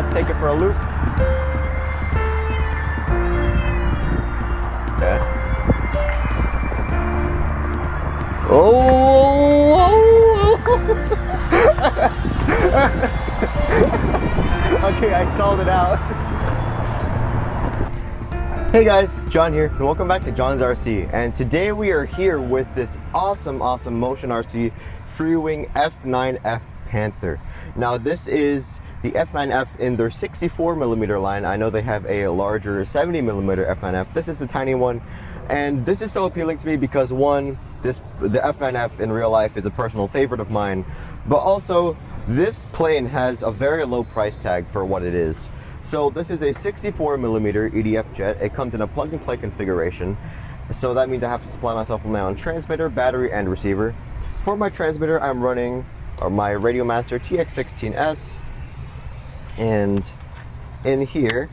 Let's take it for a loop. Okay. Oh! Okay, I stalled it out. Hey guys, John here, and welcome back to John's RC. And today we are here with this awesome motion RC Freewing F9F Panther. Now this is the F9F in their 64mm line. I know they have a larger 70mm F9F. This is the tiny one, and this is so appealing to me because one, the F9F in real life is a personal favorite of mine, but also this plane has a very low price tag for what it is. So this is a 64mm EDF jet. It comes in a plug-and-play configuration. So that means I have to supply myself with my own transmitter, battery, and receiver. For my transmitter, I'm running my Radiomaster TX16S. And in here,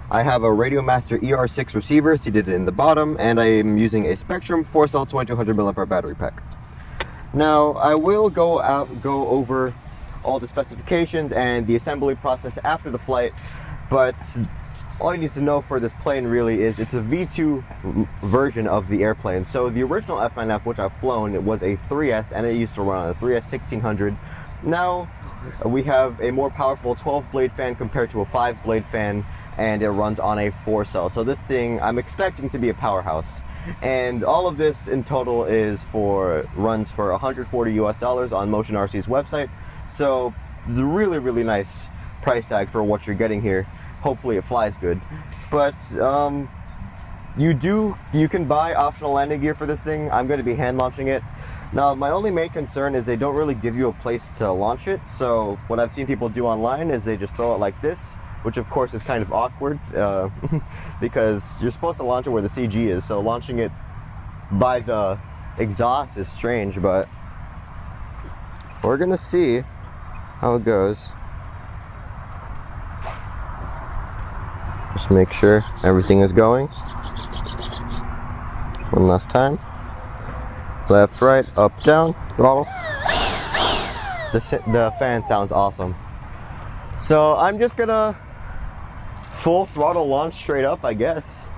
I have a Radiomaster ER6 receiver seated in the bottom, and I am using a Spektrum 4-cell 2200 mAh battery pack. Now, I will go over all the specifications and the assembly process after the flight, but all you need to know for this plane really is it's a V2 version of the airplane. So the original F9F, which I've flown, it was a 3S, and it used to run on a 3S 1600. Now we have a more powerful 12-blade fan compared to a 5-blade fan, and it runs on a 4-cell. So this thing, I'm expecting to be a powerhouse. And all of this in total runs for $140 US on Motion RC's website. So it's a really nice price tag for what you're getting here. Hopefully it flies good. But you can buy optional landing gear for this thing. I'm going to be hand launching it. Now my only main concern is they don't really give you a place to launch it. So what I've seen people do online is they just throw it like this, which of course is kind of awkward because you're supposed to launch it where the CG is. So launching it by the exhaust is strange, but we're gonna see how it goes. Just make sure everything is going. One last time. Left, right, up, down, throttle. The fan sounds awesome. So I'm just gonna full throttle launch straight up, I guess.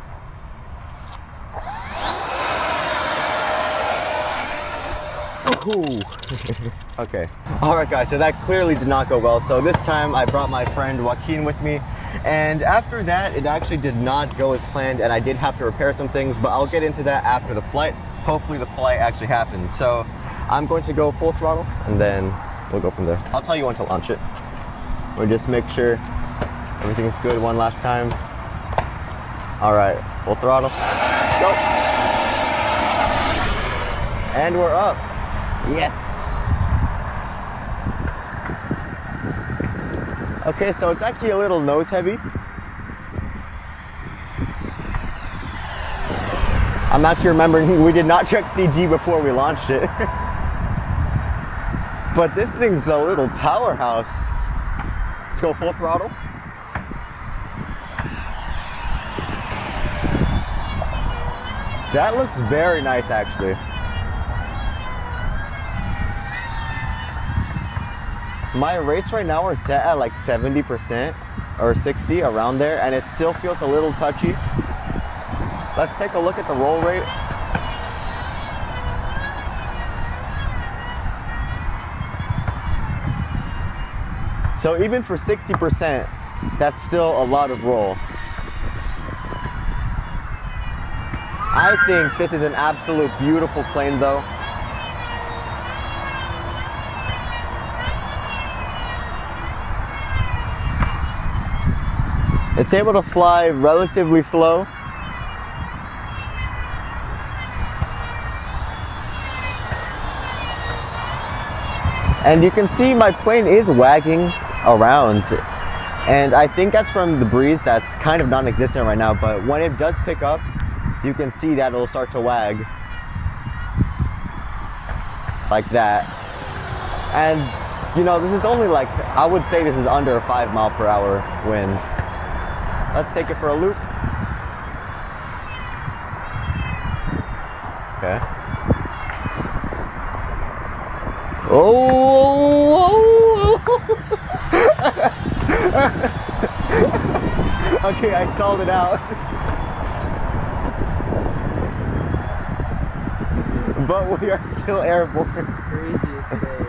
Okay. Alright guys, so that clearly did not go well. So this time I brought my friend Joaquin with me, and after that it actually did not go as planned, and I did have to repair some things, but I'll get into that after the flight. Hopefully the flight actually happens. So I'm going to go full throttle and then we'll go from there. I'll tell you when to launch it. We'll just make sure everything's good one last time. Alright, full throttle. Go! And we're up. Yes! Okay, so it's actually a little nose heavy. I'm actually remembering we did not check CG before we launched it. But this thing's a little powerhouse. Let's go full throttle. That looks very nice actually. My rates right now are set at like 70% or 60, around there, and it still feels a little touchy. Let's take a look at the roll rate. So even for 60%, that's still a lot of roll. I think this is an absolute beautiful plane though. It's able to fly relatively slow. And you can see my plane is wagging around, and I think that's from the breeze that's kind of non-existent right now, but when it does pick up, you can see that it'll start to wag like that. And you know, this is only like, I would say this is under a 5 mph wind. Let's take it for a loop. Okay. Oh! Okay, I stalled it out. But we are still airborne. Craziest day.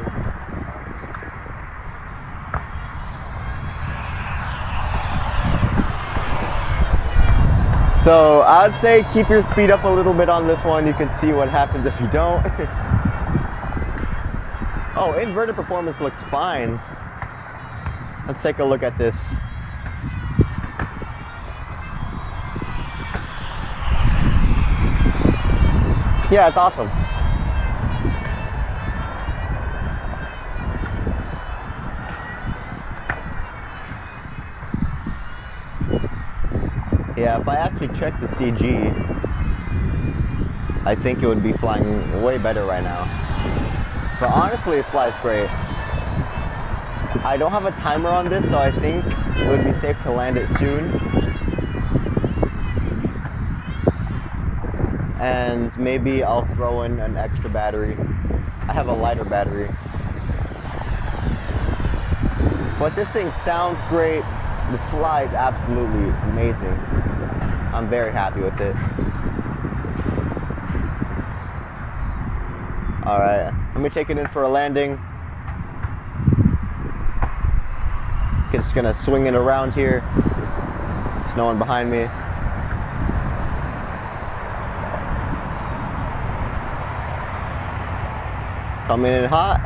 So I'd say keep your speed up a little bit on this one. You can see what happens if you don't. Oh, inverted performance looks fine. Let's take a look at this. Yeah, it's awesome. Yeah, if I actually check the CG, I think it would be flying way better right now. But honestly, it flies great. I don't have a timer on this, so I think it would be safe to land it soon. And maybe I'll throw in an extra battery. I have a lighter battery. But this thing sounds great. The fly is absolutely amazing. I'm very happy with it. All right, let me take it in for a landing. Just gonna swing it around here. There's no one behind me. Coming in hot.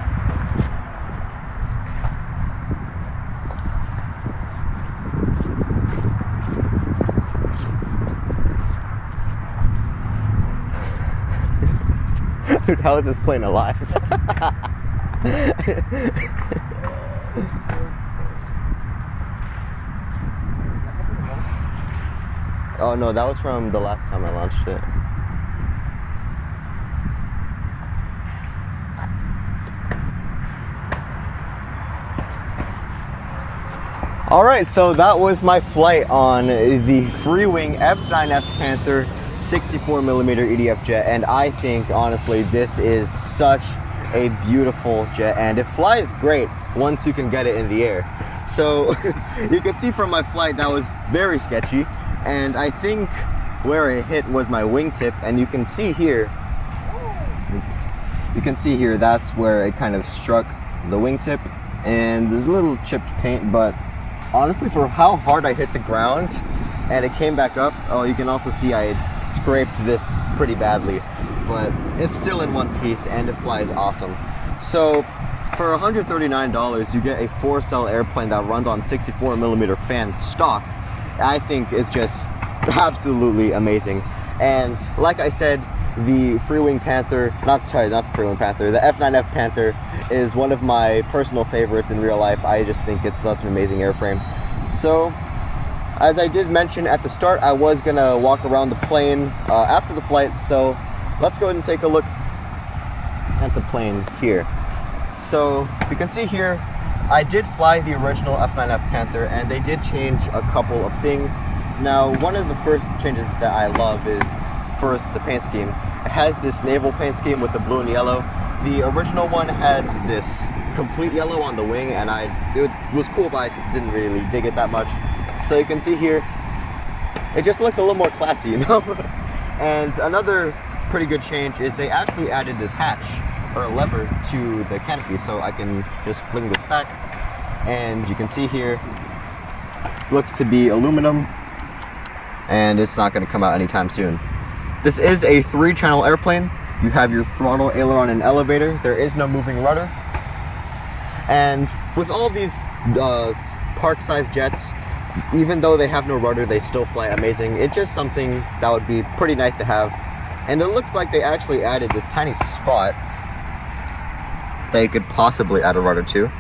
Dude, how is this plane alive? Oh no, that was from the last time I launched it. Alright, so that was my flight on the Freewing F9F Panther 64mm Edf jet, and I think honestly this is such a beautiful jet, and it flies great once you can get it in the air. So you can see from my flight that was very sketchy, and I think where it hit was my wingtip, and you can see here, oops, you can see here that's where it kind of struck the wingtip, and there's a little chipped paint, but honestly for how hard I hit the ground and it came back up, oh, you can also see I scraped this pretty badly, but it's still in one piece and it flies awesome. So for $139 you get a 4-cell airplane that runs on 64mm fan stock. I think it's just absolutely amazing. And like I said, the Freewing Panther, not the Freewing Panther, the F9F Panther is one of my personal favorites in real life. I just think it's such an amazing airframe. So as I did mention at the start, I was gonna walk around the plane after the flight, so let's go ahead and take a look at the plane here. So you can see here, I did fly the original F9F Panther, and they did change a couple of things. Now, one of the first changes that I love is, first, the paint scheme. It has this naval paint scheme with the blue and yellow. The original one had this complete yellow on the wing, and it was cool, but I didn't really dig it that much. So you can see here, it just looks a little more classy, you know? And another pretty good change is they actually added this hatch, or a lever, to the canopy, so I can just fling this back, and you can see here, it looks to be aluminum, and it's not going to come out anytime soon. This is a 3-channel airplane. You have your throttle, aileron, and elevator. There is no moving rudder. And with all of these park-sized jets, even though they have no rudder, they still fly amazing. It's just something that would be pretty nice to have. And it looks like they actually added this tiny spot that you could possibly add a rudder to.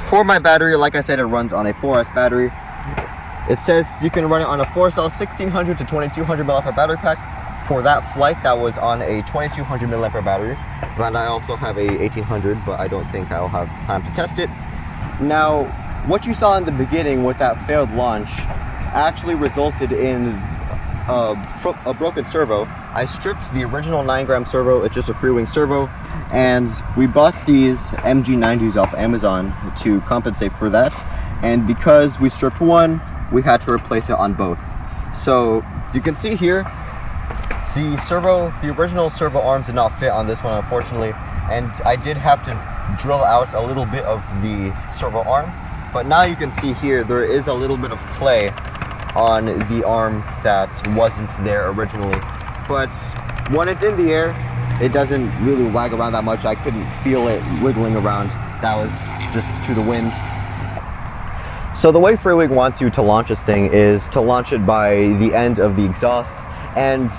For my battery, like I said, it runs on a 4S battery. It says you can run it on a 4-cell 1600 to 2200 mAh battery pack. For that flight, that was on a 2200 mAh battery. And I also have a 1800, but I don't think I'll have time to test it. Now, what you saw in the beginning with that failed launch actually resulted in a broken servo. I stripped the original 9-gram servo. It's just a Freewing servo, and we bought these MG90s off Amazon to compensate for that. And because we stripped one, we had to replace it on both. So you can see here, the original servo arms did not fit on this one, unfortunately, and I did have to drill out a little bit of the servo arm. But now you can see here, there is a little bit of play on the arm that wasn't there originally. But when it's in the air, it doesn't really wag around that much. I couldn't feel it wiggling around. That was just to the wind. So the way Freewing wants you to launch this thing is to launch it by the end of the exhaust. And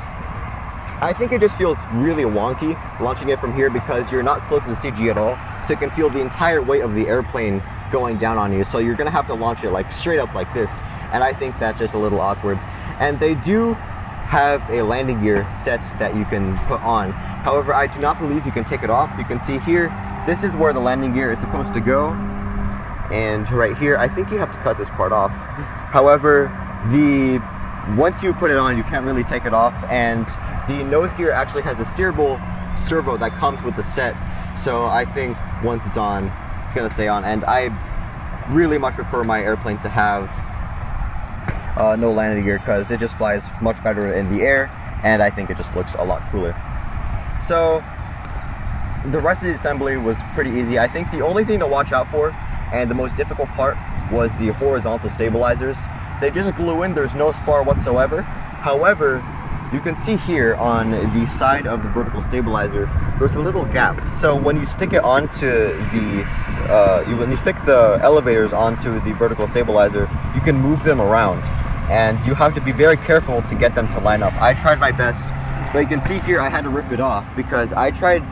I think it just feels really wonky launching it from here because you're not close to the CG at all. So you can feel the entire weight of the airplane going down on you. So you're gonna have to launch it like straight up like this. And I think that's just a little awkward. And they do have a landing gear set that you can put on. However, I do not believe you can take it off. You can see here, this is where the landing gear is supposed to go. And right here, I think you have to cut this part off. However, once you put it on, you can't really take it off. And the nose gear actually has a steerable servo that comes with the set. So I think once it's on, it's gonna stay on. And I really much prefer my airplane to have no landing gear because it just flies much better in the air, and I think it just looks a lot cooler. So the rest of the assembly was pretty easy. I think the only thing to watch out for, and the most difficult part, was the horizontal stabilizers. They just glue in, there's no spar whatsoever. However, you can see here on the side of the vertical stabilizer, there's a little gap. So when you stick it onto when you stick the elevators onto the vertical stabilizer, you can move them around. And you have to be very careful to get them to line up. I tried my best, but you can see here I had to rip it off because I tried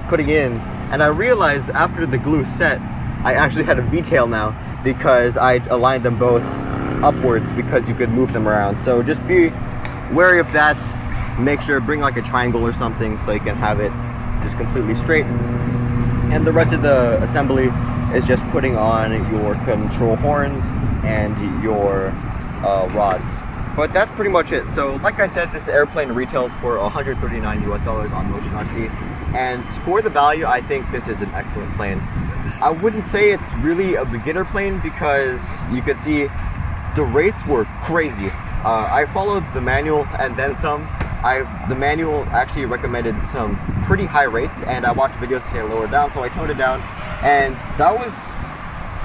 putting in, and I realized after the glue set, I actually had a V-tail now because I aligned them both upwards because you could move them around. So just be wary of that. Make sure, bring like a triangle or something so you can have it just completely straight. And the rest of the assembly is just putting on your control horns and your rods. But that's pretty much it. So like I said, this airplane retails for $139 US on Motion RC. And for the value, I think this is an excellent plane. I wouldn't say it's really a beginner plane because you could see the rates were crazy. I followed the manual and then some. The manual actually recommended some pretty high rates, and I watched videos to say lower down, so I toned it down, and that was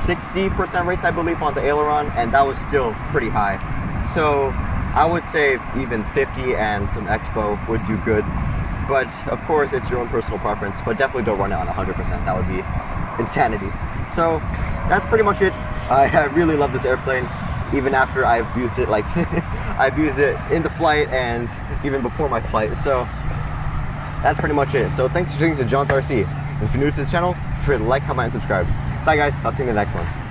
60% rates, I believe, on the aileron, and that was still pretty high. So I would say even 50 and some expo would do good. But of course, it's your own personal preference, but definitely don't run it on 100%. That would be insanity. So that's pretty much it. I really love this airplane, even after I've used it, like I've used it in the flight and even before my flight. So that's pretty much it. So thanks for tuning to John's RC. If you're new to this channel, feel free to like, comment, and subscribe. Bye guys, I'll see you in the next one.